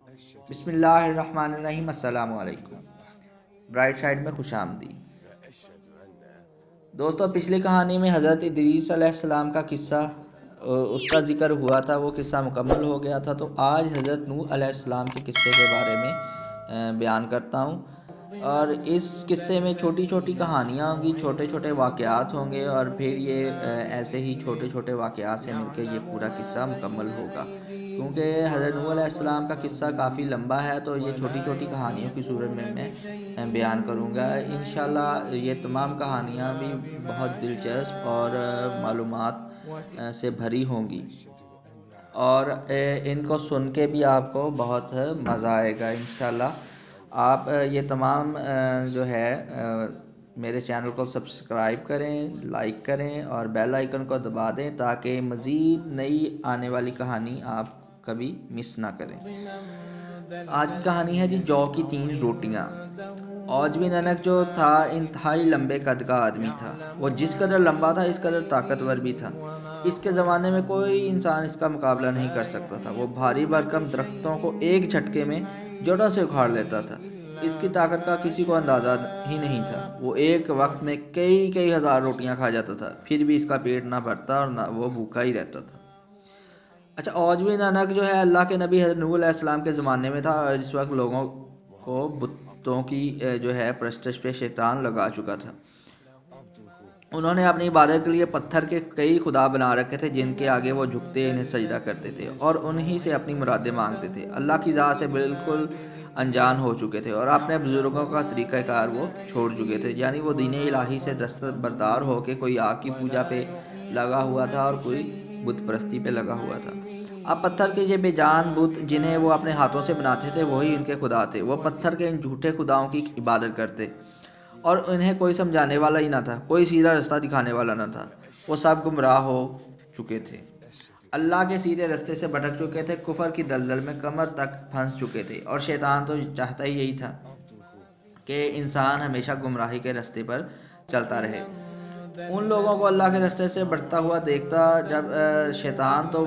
بسم اللہ الرحمن الرحیم، السلام علیکم۔ برائٹ سائڈ میں خوش آمدید۔ دوستو، پچھلی کہانی میں حضرت ادریس علیہ السلام کا قصہ اس کا ذکر ہوا تھا، وہ قصہ مکمل ہو گیا تھا۔ تو آج حضرت نوح علیہ السلام کے قصے کے بارے میں بیان کرتا ہوں، اور اس قصے میں چھوٹی چھوٹی کہانیاں ہوں گی، چھوٹے چھوٹے واقعات ہوں گے، اور پھر یہ ایسے ہی چھوٹے چھوٹے واقعات سے مل کے یہ پورا قصہ مکمل ہوگا۔ کیونکہ حضرت نوح علیہ السلام کا قصہ کافی لمبا ہے، تو یہ چھوٹی چھوٹی کہانیوں کی صورت میں بیان کروں گا۔ انشاءاللہ یہ تمام کہانیاں بھی بہت دلچسپ اور معلومات سے بھری ہوں گی، اور ان کو سن کے بھی آپ کو بہت مزہ آئے گا انشاءاللہ۔ آپ یہ تمام جو ہے میرے چینل کو سبسکرائب کریں، لائک کریں اور بیل آئیکن کو دبا دیں، تاکہ مزید نئی آنے والی کہانی آپ کبھی مس نہ کریں۔ آج کی کہانی ہے جی جو کی 3 روٹیاں۔ عوج بن انق جو تھا انتہائی لمبے قد کا آدمی تھا۔ وہ جس قدر لمبا تھا اس قدر طاقتور بھی تھا۔ اس کے زمانے میں کوئی انسان اس کا مقابلہ نہیں کر سکتا تھا۔ وہ بھاری بھرکم درختوں کو ایک جھٹکے میں جڑوں سے اکھاڑ لیتا تھا۔ اس کی طاقت کا کسی کو اندازہ ہی نہیں تھا۔ وہ ایک وقت میں کئی ہزار روٹیاں کھا جاتا تھا، پھر بھی اس کا پیٹ نہ بھرتا اور نہ وہ بھوکا ہی رہتا تھا۔ اچھا، عوج بن انق جو ہے اللہ کے نبی حضرت نوح علیہ السلام کے زمانے میں تھا، اور اس وقت لوگوں کو بتوں کی جو ہے پرستش پہ شیطان لگا چکا تھا۔ انہوں نے اپنی عبادت کے لیے پتھر کے کئی خدا بنا رکھے تھے، جن کے آگے وہ جھکتے انہیں سجدہ کرتے تھے اور انہی سے اپنی مرادیں مانگتے تھے۔ اللہ کی ذات سے بالکل انجان ہو چکے تھے اور اپنے بزرگوں کا طریقہ کار وہ چھوڑ چکے تھے، یعنی وہ دین الہی سے دستبردار ہو کے کوئی آگ کی پوجا پہ لگا ہوا تھا اور کوئی بت پرستی پہ لگا ہوا تھا۔ اب پتھر کے یہ بے جان بت جنہیں وہ اپنے ہاتھوں سے بناتے تھے وہی ان کے خدا تھے۔ وہ پتھر کے ان جھوٹے خداؤں کی عبادت کرتے اور انہیں کوئی سمجھانے والا ہی نہ تھا، کوئی سیدھا رستہ دکھانے والا نہ تھا۔ وہ سب گمراہ ہو چکے تھے، اللہ کے سیدھے رستے سے بھٹک چکے تھے، کفر کی دلدل میں کمر تک پھنس چکے تھے، اور شیطان تو چاہتا ہی یہی تھا کہ انسان ہمیشہ گمراہی کے رستے پر چلتا رہے۔ ان لوگوں کو اللہ کے رستے سے بڑھتا ہوا دیکھتا جب شیطان تو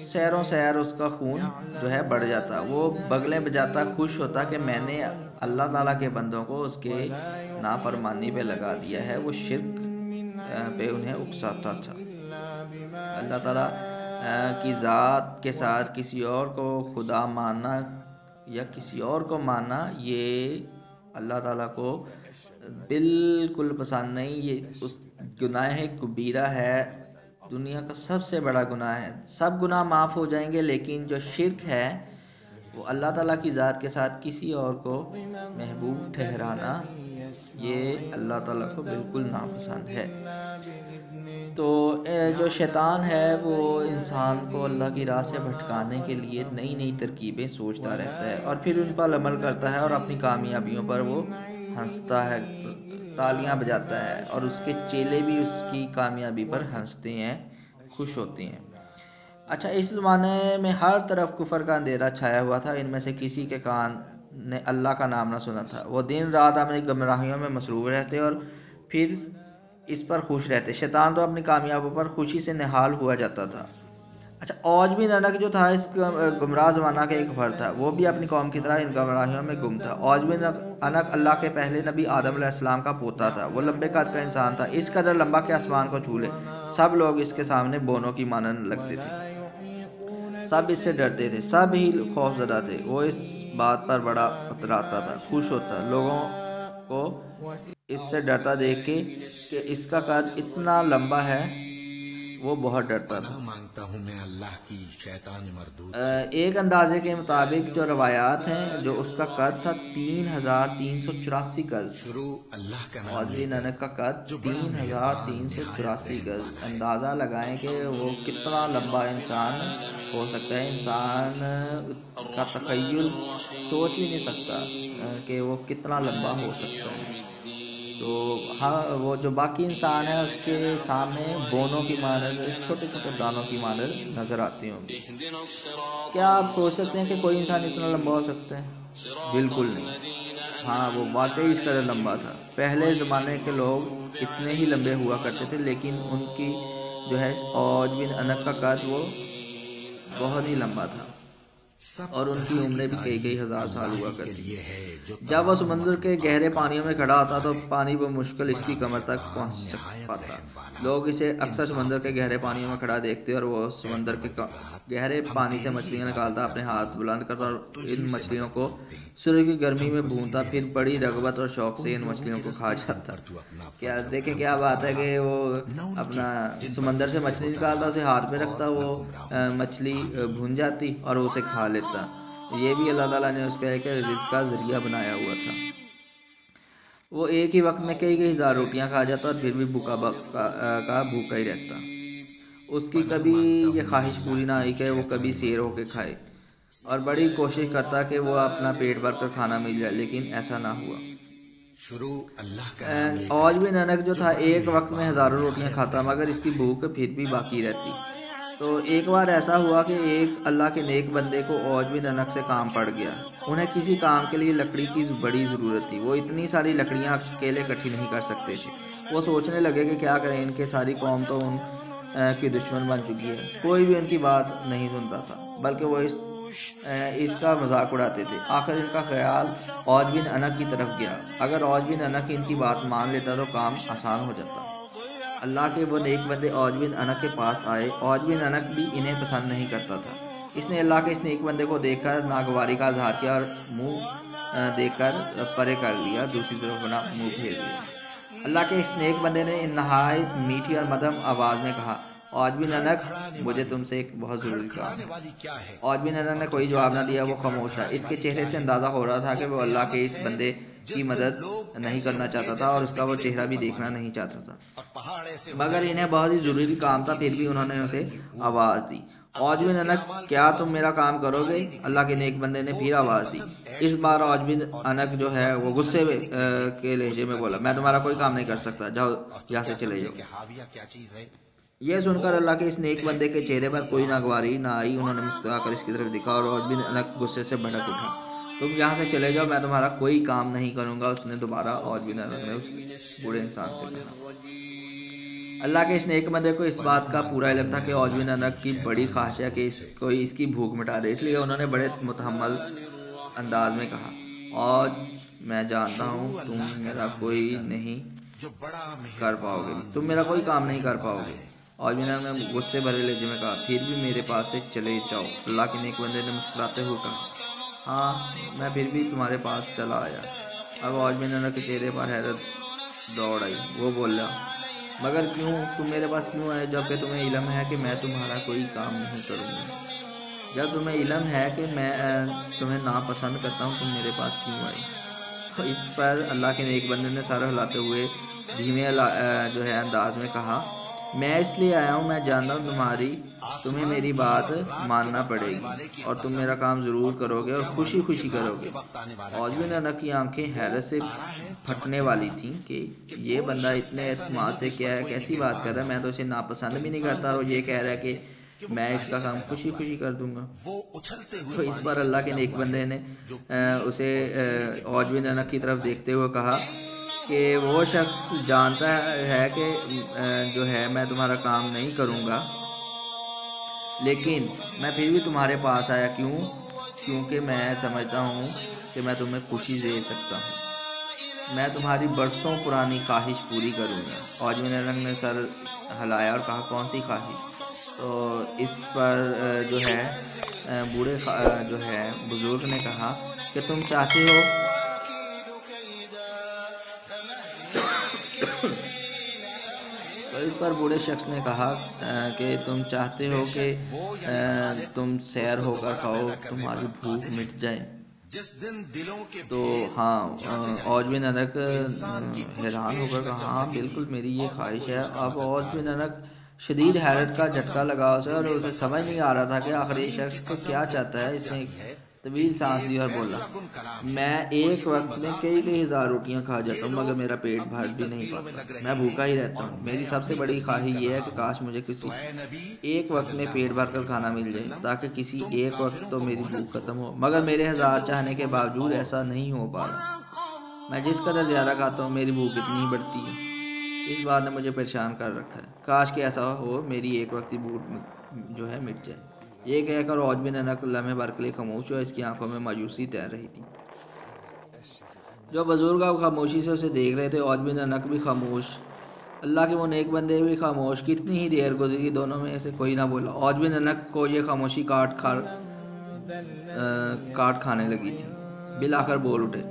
سیروں سیر اس کا خون جو ہے بڑھ جاتا، وہ بغلیں بجاتا خوش ہوتا کہ میں نے اللہ تعالیٰ کے بندوں کو اس کے نافرمانی پہ لگا دیا ہے۔ وہ شرک پہ انہیں اکساتا تھا۔ اللہ تعالیٰ کی ذات کے ساتھ کسی اور کو خدا ماننا یا کسی اور کو ماننا یہ اللہ تعالیٰ کو بالکل پسند نہیں۔ یہ اس گناہ کبیرہ ہے، دنیا کا سب سے بڑا گناہ ہے۔ سب گناہ معاف ہو جائیں گے، لیکن جو شرک ہے وہ اللہ تعالیٰ کی ذات کے ساتھ کسی اور کو محبوب ٹھہرانا، یہ اللہ تعالیٰ کو بالکل ناپسند ہے۔ تو جو شیطان ہے وہ انسان کو اللہ کی راہ سے بھٹکانے کے لیے نئی ترکیبیں سوچتا رہتا ہے اور پھر ان پر عمل کرتا ہے، اور اپنی کامیابیوں پر وہ ہنستا ہے، تالیاں بجاتا ہے، اور اس کے چیلے بھی اس کی کامیابی پر ہنستے ہیں، خوش ہوتے ہیں۔ اچھا، اس زمانے میں ہر طرف کفر کا اندھیرا چھایا ہوا تھا۔ ان میں سے کسی کے کان نے اللہ کا نام نہ سنا تھا۔ وہ دن رات اپنی گمراہیوں میں مصروف رہتے اور پھر اس پر خوش رہتے۔ شیطان تو اپنی کامیابی پر خوشی سے نہال ہوا جاتا تھا۔ اچھا، عوج بن انق جو تھا اس گمراہ زمانہ کا ایک فرد تھا۔ وہ بھی اپنی قوم کی طرح ان گمراہیوں میں گم تھا۔ عوج بن انق اللہ کے پہلے نبی آدم علیہ السلام کا پوتا تھا۔ وہ لمبے قد کا انسان تھا، اس قدر لمبا کہ آسمان کو چھو لے۔ سب لوگ اس کے سامنے بونوں کی مانند لگتے تھے، سب اس سے ڈرتے تھے، سب ہی خوف زدہ تھے۔ وہ اس بات پر بڑا اتراتا تھا، خوش ہوتا لوگوں کو اس سے ڈرتا دیکھ کے کہ اس کا قد اتنا لمبا ہے۔ وہ بہت ڈرتا تھا۔ ایک اندازے کے مطابق جو روایات ہیں، جو اس کا قد تھا 3384 گز تھا۔ عوج بن انق کا قد 3384 گز۔ اندازہ لگائیں کہ وہ کتنا لمبا انسان ہو سکتا ہے۔ انسان کا تخیل سوچ بھی نہیں سکتا کہ وہ کتنا لمبا ہو سکتا ہے۔ تو ہاں، وہ جو باقی انسان ہے اس کے سامنے بونوں کی مانند، چھوٹے چھوٹے دانوں کی مانند نظر آتے ہوں گے۔ کیا آپ سوچ سکتے ہیں کہ کوئی انسان اتنا لمبا ہو سکتا ہے؟ بالکل نہیں۔ ہاں، وہ واقعی اس قدر لمبا تھا۔ پہلے زمانے کے لوگ اتنے ہی لمبے ہوا کرتے تھے، لیکن ان کی جو ہے عوج بن انق کا قد وہ بہت ہی لمبا تھا۔ اور ان کی عمریں بھی کئی ہزار سال ہوا کرتی. جب وہ سمندر کے گہرے پانیوں میں کھڑا ہوتا تو پانی بمشکل اس کی کمر تک پہنچ پاتا. لوگ اسے اکثر سمندر کے گہرے پانیوں میں کھڑا دیکھتے اور وہ سمندر کے گہرے پانی سے مچھلیاں نکالتا، اپنے ہاتھ بلند کرتا اور ان مچھلیوں کو سورج کی گرمی میں بھونتا، پھر بڑی رغبت اور شوق سے ان مچھلیوں کو کھا جاتا. کیا دیکھیں کیا بات ہے کہ وہ اپنا سمندر سے مچھلی نکالتا، اسے ہاتھ پہ رکھتا، وہ مچھلی بھون جاتی اور اسے کھا لیتا. یہ بھی اللہ تعالیٰ نے اس کا ایک رزق کا ذریعہ بنایا ہوا تھا. وہ ایک ہی وقت میں کئی ہزار روٹیاں کھا جاتا اور پھر بھی بھوکا ہی رہتا. اس کی کبھی یہ خواہش پوری نہ ہوئی کہ وہ کبھی سیر ہو کے کھائے، اور بڑی کوشش کرتا کہ وہ اپنا پیٹ بھر کر کھانا مل جائے، لیکن ایسا نہ ہوا. اوج بن انک جو تھا ایک وقت میں ہزاروں روٹیاں کھاتا، مگر اس کی بھوک پھر بھی باقی رہتی. تو ایک بار ایسا ہوا کہ ایک اللہ کے نیک بندے کو اوج بن انک سے کام پڑ گیا. انہیں کسی کام کے لیے لکڑی کی بڑی ضرورت تھی. وہ اتنی ساری لکڑیاں اکیلے اکٹھی نہیں کر سکتے تھے. وہ سوچنے لگے کہ کیا کریں، ان کے ساری قوم تو ان کی دشمن بن چکی ہے. کوئی بھی ان کی بات نہیں سنتا تھا، بلکہ وہ اس کا مذاق اڑاتے تھے. آخر ان کا خیال اوج بن انک کی طرف گیا. اگر اوج بن انک ان کی بات مان لیتا تو کام آسان ہو جاتا. اللہ کے وہ نیک بندے اوج بن انک کے پاس آئے. اوج بن انک بھی انہیں پسند نہیں کرتا تھا. اس نے اللہ کے اس نیک بندے کو دیکھ کر ناگواری کا اظہار کیا اور منہ دیکھ کر پرے کر لیا، دوسری طرف اپنا منہ پھیر لیا. اللہ کے اس نیک بندے نے نہایت میٹھی اور مدھم آواز میں کہا، اوج بن انک، مجھے تم سے ایک بہت ضروری کام ہے. اوج بن انک نے کوئی جواب نہ دیا. وہ خاموش رہا. اس کے چہرے سے اندازہ ہو رہا تھا کہ وہ اللہ کے اس بندے کی مدد نہیں کرنا چاہتا تھا اور اس کا وہ چہرہ بھی دیکھنا نہیں چاہتا تھا، مگر انہیں بہت ہی ضروری کام تھا. پھر بھی انہوں نے اسے آواز دی، اوج بن انک، کیا تم میرا کام کرو گے؟ اللہ کے نیک بندے نے پھر آواز دی. اس بار اوج بن انک جو ہے وہ غصے کے لہجے میں بولا، میں تمہارا کوئی کام نہیں کر سکتا، جاؤ یہاں سے چلے جاؤ. یہ سن کر اللہ کے اس نیک بندے کے چہرے پر کوئی ناگواری نہ آئی. انہوں نے مسکرا کر اس کی طرف دیکھا اور اوج بن انک غصے سے بھڑک اٹھا. تم یہاں سے چلے جاؤ، میں تمہارا کوئی کام نہیں کروں گا. اس نے دوبارہ اوج بن انک نے اس بوڑھے انسان سے کہا. اللہ کے اس نیک بندے کو اس بات کا پورا علم تھا کہ اوج بن انک کی بڑی خواہش ہے کہ کوئی اس کی بھوک مٹا دے. اس لیے انہوں نے بڑے متحمل انداز میں کہا، اوج، میں جانتا ہوں تم میرا کوئی نہیں کر پاؤ گے، تم میرا کوئی کام نہیں کر پاؤ گے. اوج بن انک نے غصے بھرے لہجے میں کہا، پھر بھی میرے پاس سے چلے جاؤ. اللہ کے نیک بندے نے مسکراتے ہوئے کہا، ہاں، میں پھر بھی تمہارے پاس چلا آیا. اب اوج بن انک کے چہرے پر حیرت دوڑ آئی. وہ بولا، مگر کیوں؟ تم میرے پاس کیوں آئے جبکہ تمہیں علم ہے کہ میں تمہارا کوئی کام نہیں کروں گا؟ جب تمہیں علم ہے کہ میں تمہیں ناپسند کرتا ہوں، تم میرے پاس کیوں آئے؟ تو اس پر اللہ کے نیک بندے نے سر ہلاتے ہوئے دھیمے جو ہے انداز میں کہا، میں اس لیے آیا ہوں، میں جانتا ہوں تمہیں میری بات ماننا پڑے گی اور تم میرا کام ضرور کرو گے اور خوشی کرو گے. اوج بن انک کی آنکھیں حیرت سے پھٹنے والی تھیں کہ یہ بندہ اتنے اعتماد سے کیسی بات کر رہا ہے. میں تو اسے ناپسند بھی نہیں کرتا اور یہ کہہ رہا ہے کہ میں اس کا کام خوشی کر دوں گا. تو اس پر اللہ کے نیک بندے نے اسے اوج بن انک کی طرف دیکھتے ہوئے کہا کہ وہ شخص جانتا ہے کہ جو ہے میں تمہارا کام نہیں کروں گا، لیکن میں پھر بھی تمہارے پاس آیا. کیونکہ میں سمجھتا ہوں کہ میں تمہیں خوشی دے سکتا ہوں. میں تمہاری برسوں پرانی خواہش پوری کروں گا. اوج بن انک نے سر ہلایا اور کہا، کون سی خواہش؟ تو اس پر جو ہے بوڑھے جو ہے بزرگ نے کہا کہ تم چاہتے ہو تو اس پر بوڑھے شخص نے کہا کہ تم چاہتے ہو کہ تم سیر ہو کر کھاؤ، تمہاری بھوک مٹ جائے. تو ہاں، اوج بن انک حیران ہو کر کہا، ہاں بالکل میری یہ خواہش ہے. اب اوج بن انک شدید حیرت کا جھٹکا لگا اسے اور اسے سمجھ نہیں آ رہا تھا کہ آخر یہ شخص کیا چاہتا ہے. اس نے طویل سانس لی اور بولا، میں ایک وقت میں کئی ہزار روٹیاں کھا جاتا ہوں مگر میرا پیٹ بھر بھی نہیں پاتا، میں بھوکا ہی رہتا ہوں. میری سب سے بڑی خواہش یہ ہے کہ کاش مجھے کسی ایک وقت میں پیٹ بھر کر کھانا مل جائے تاکہ کسی ایک وقت تو میری بھوک ختم ہو، مگر میرے ہزار چاہنے کے باوجود ایسا نہیں ہو پا رہا. میں جس قدر زیادہ کھاتا ہوں میری بھوک اتنی ہی بڑھتی ہے. اس بات نے مجھے پریشان کر رکھا ہے. کاش کہ ایسا ہو، میری ایک وقت کی بھوک جو ہے مٹ جائے. یہ کہہ کر عوج بن انق لمحے بھر کے لیے خاموش ہوا، اس کی آنکھوں میں مایوسی تیر رہی تھی۔ جو بزرگ اب خاموشی سے اسے دیکھ رہے تھے، عوج بن انق بھی خاموش، اللہ کے وہ نیک بندے بھی خاموش۔ کتنی ہی دیر گزری، دونوں میں سے کوئی نہ بولا۔ عوج بن انق کو یہ خاموشی کاٹ کھانے لگی تھی۔ بالآخر بول اٹھے،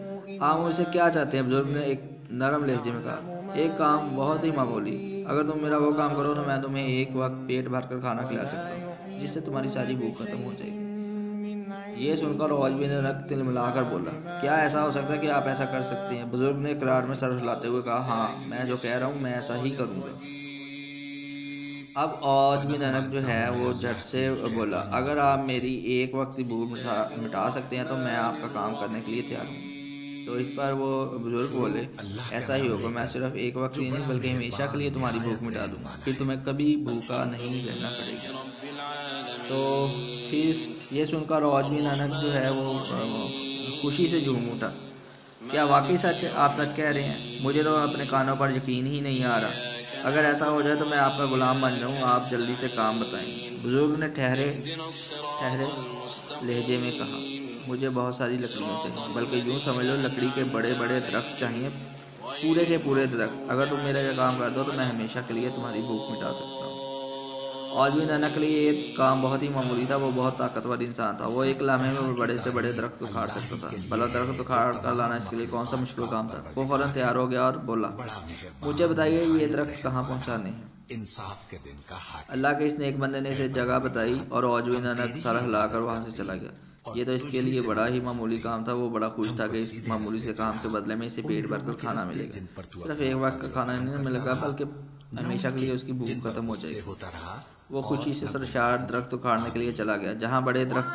آپ مجھ سے کیا چاہتے ہیں؟ بزرگ نے ایک نرم لہجے میں کہا۔ ایک کام بہت ہی معمولی، اگر تم میرا وہ کام کرو تو میں تمہیں ایک وقت پیٹ بھر کر کھانا کھلا سکتا ہوں، جس سے تمہاری ساری بھوک ختم ہو جائے گی۔ یہ سن کر عوج بن انق تلملا کر بولا، کیا ایسا ہو سکتا ہے کہ آپ ایسا کر سکتے ہیں؟ بزرگ نے اقرار میں سر ہلاتے ہوئے کہا، ہاں، میں جو کہہ رہا ہوں میں ایسا ہی کروں گا۔ اب عوج بن انق جو ہے وہ جھٹ سے بولا، اگر آپ میری ایک وقت کی بھوک مٹا سکتے ہیں تو میں آپ کا کام کرنے کے لیے تیار ہوں۔ تو اس پر وہ بزرگ بولے، ایسا ہی ہوگا، میں صرف ایک وقت ہی نہیں بلکہ ہمیشہ کے لیے تمہاری بھوک مٹا دوں گا، پھر تمہیں کبھی بھوکا نہیں رہنا پڑے گا۔ تو پھر یہ سن کر عوج بن انق جو ہے وہ خوشی سے جھوم اٹھا، کیا واقعی سچ ہے؟ آپ سچ کہہ رہے ہیں؟ مجھے تو اپنے کانوں پر یقین ہی نہیں آ رہا۔ اگر ایسا ہو جائے تو میں آپ کا غلام بن جاؤں، آپ جلدی سے کام بتائیں۔ بزرگ نے ٹھہرے لہجے میں کہا، مجھے بہت ساری لکڑیاں چاہیے، بلکہ یوں سمجھ لو لکڑی کے بڑے بڑے درخت چاہیے، پورے کے پورے درخت۔ اگر تم میرا یہ کام کر دو تو میں ہمیشہ کے لیے تمہاری بھوک مٹا سکتا ہوں۔ عوج بن انق کے لیے یہ کام بہت ہی معمولی تھا۔ وہ بہت طاقتور انسان تھا، وہ ایک لمحے میں بڑے سے بڑے درخت اکھاڑ سکتا تھا۔ بھلا درخت اکھاڑ کر لانا اس کے لیے کون سا مشکل کام تھا؟ وہ فوراً تیار ہو گیا اور بولا، مجھے بتائیے یہ درخت کہاں پہنچانے ہیں؟ اللہ کے اس نیک بندے نے اسے جگہ بتائی اور عوج بن انق سر ہلا کر وہاں سے چلا گیا۔ یہ تو اس کے لیے بڑا ہی معمولی کام تھا۔ وہ بڑا خوش تھا کہ اس معمولی سے کام کے بدلے میں اسے پیٹ بھر کر کھانا ملے گا۔ صرف ایک وقت کا کھانا نہیں ملے گا بلکہ ہمیشہ کے لیے اس کی بھوک ختم ہو جائے گی۔ وہ خوشی سے سرشار درخت اکھاڑنے کے لیے چلا گیا۔ جہاں بڑے درخت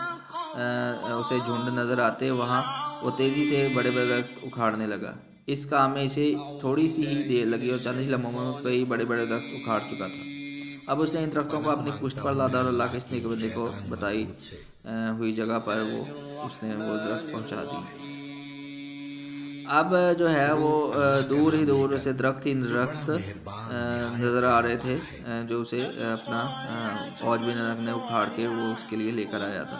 اسے جھنڈ نظر آتے وہاں وہ تیزی سے بڑے بڑے درخت اکھاڑنے لگا۔ اس کام میں اسے تھوڑی سی ہی دیر لگی اور چند ہی لمحوں میں کئی بڑے بڑے درخت اکھاڑ چکا تھا۔ اب اس نے ان درختوں کو اپنی پشت پر لادا اور اللہ کے اس نیک بندے کو بتائی ہوئی جگہ پر اس نے وہ درخت پہنچا دی۔ اب جو ہے وہ دور ہی دور سے درخت ہی درخت نظر آ رہے تھے جو اسے اپنا عوج بن انق نے اکھاڑ کے وہ اس کے لیے لے کر آیا تھا۔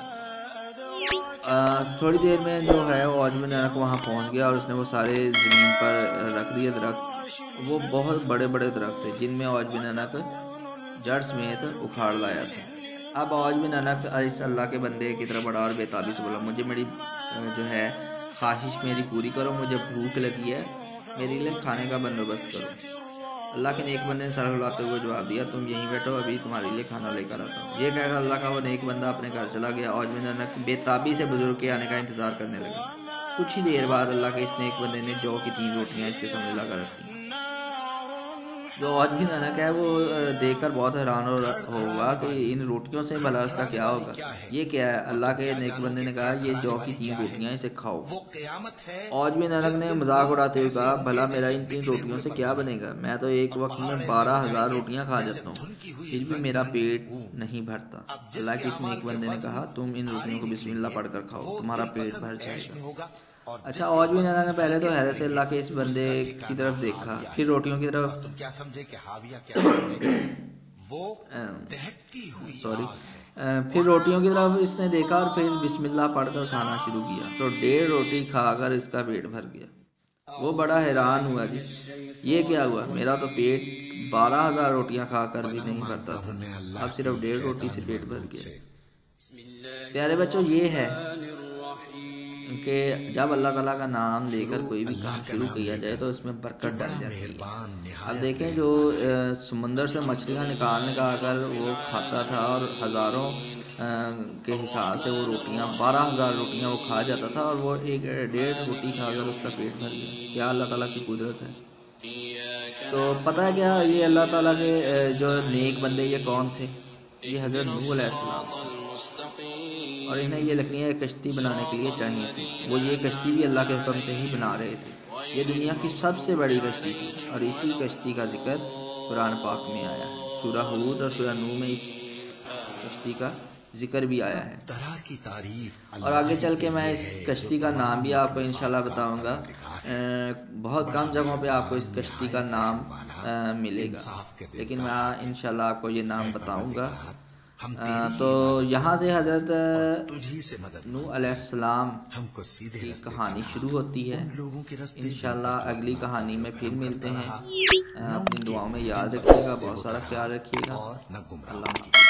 تھوڑی دیر میں جو ہے عوج بن انق وہاں پہنچ گیا اور اس نے وہ سارے زمین پر رکھ دیے درخت۔ وہ بہت بڑے بڑے درخت تھے جن میں عوج بن انق جڑ سمیت اکھاڑ لایا تھا۔ اب عوج بن انق اس اللہ کے بندے کی طرف بڑھا اور بے تابی سے بولا، مجھے میری جو ہے خواہش میری پوری کرو، مجھے بھوک لگی ہے، میرے لیے کھانے کا بندوبست کرو۔ اللہ کے نیک بندے نے سر ہلاتے ہوئے جواب دیا، تم یہیں بیٹھو، ابھی تمہارے لیے کھانا لے کر آتا ہوں۔ یہ کہہ کر اللہ کا وہ نیک بندہ اپنے گھر چلا گیا۔ عوج بن انق بے تابی سے بزرگ کے آنے کا انتظار کرنے لگا۔ کچھ ہی دیر بعد اللہ کے اس نیک بندے نے جو کی 3 روٹیاں اس کے سامنے لا کر رکھ دیں۔ جو عوج بن انق ہے وہ دیکھ کر بہت حیران ہوگا کہ ان روٹیوں سے بھلا اس کا کیا ہوگا۔ یہ کیا ہے؟ اللہ کے نیک بندے نے کہا، یہ جو کی 3 روٹیاں، اسے کھاؤ۔ عوج بن انق نے مذاق اڑاتے ہوئے کہا، بھلا میرا ان 3 روٹیوں سے کیا بنے گا؟ میں تو ایک وقت میں 12,000 روٹیاں کھا جاتا ہوں، پھر بھی میرا پیٹ نہیں بھرتا۔ اللہ کے اس نیک بندے نے کہا، تم ان روٹیوں کو بسم اللہ پڑھ کر کھاؤ، تمہارا پیٹ بھر جائے گا۔ اچھا، عوج بن انق نے پہلے تو حیرت سے اللہ کے اس بندے کی طرف دیکھا، پھر روٹیوں کی طرف پھر روٹیوں کی طرف اس نے دیکھا اور پھر بسم اللہ پڑھ کر کھانا شروع کیا تو 1.5 روٹی کھا کر اس کا پیٹ بھر گیا۔ وہ بڑا حیران ہوا، جی یہ کیا ہوا؟ میرا تو پیٹ 12,000 روٹیاں کھا کر بھی نہیں بھرتا تھا، اب صرف 1.5 روٹی سے پیٹ بھر گیا۔ پیارے بچوں، یہ ہے کہ جب اللہ تعالیٰ کا نام لے کر کوئی بھی کام شروع کیا جائے تو اس میں برکت ڈال جاتی ہے۔ اب دیکھیں، جو سمندر سے مچھلیاں نکال کر وہ کھاتا تھا اور ہزاروں کے حساب سے وہ روٹیاں 12,000 روٹیاں وہ کھا جاتا تھا اور وہ 1.5 روٹی کھا کر اس کا پیٹ بھر گیا۔ کیا اللہ تعالیٰ کی قدرت ہے! تو پتہ ہے کیا، یہ اللہ تعالیٰ کے جو نیک بندے یہ کون تھے؟ یہ حضرت نوح علیہ السلام تھے، اور انہیں یہ لکڑیاں ایک کشتی بنانے کے لیے چاہیے تھیں۔ وہ یہ کشتی بھی اللہ کے حکم سے ہی بنا رہے تھے۔ یہ دنیا کی سب سے بڑی کشتی تھی اور اسی کشتی کا ذکر قرآن پاک میں آیا ہے۔ سورہ ہود اور سورہ نوح میں اس کشتی کا ذکر بھی آیا ہے، اور آگے چل کے میں اس کشتی کا نام بھی آپ کو انشاءاللہ بتاؤں گا۔ بہت کم جگہوں پہ آپ کو اس کشتی کا نام ملے گا، لیکن میں انشاءاللہ آپ کو یہ نام بتاؤں گا۔ تو یہاں سے حضرت نوح علیہ السلام کی کہانی شروع ہوتی ہے۔ انشاءاللہ اگلی کہانی میں پھر ملتے ہیں۔ اپنی دعاؤں میں یاد رکھیے گا، بہت سارا خیال رکھیے گا۔ اللہ حافظ۔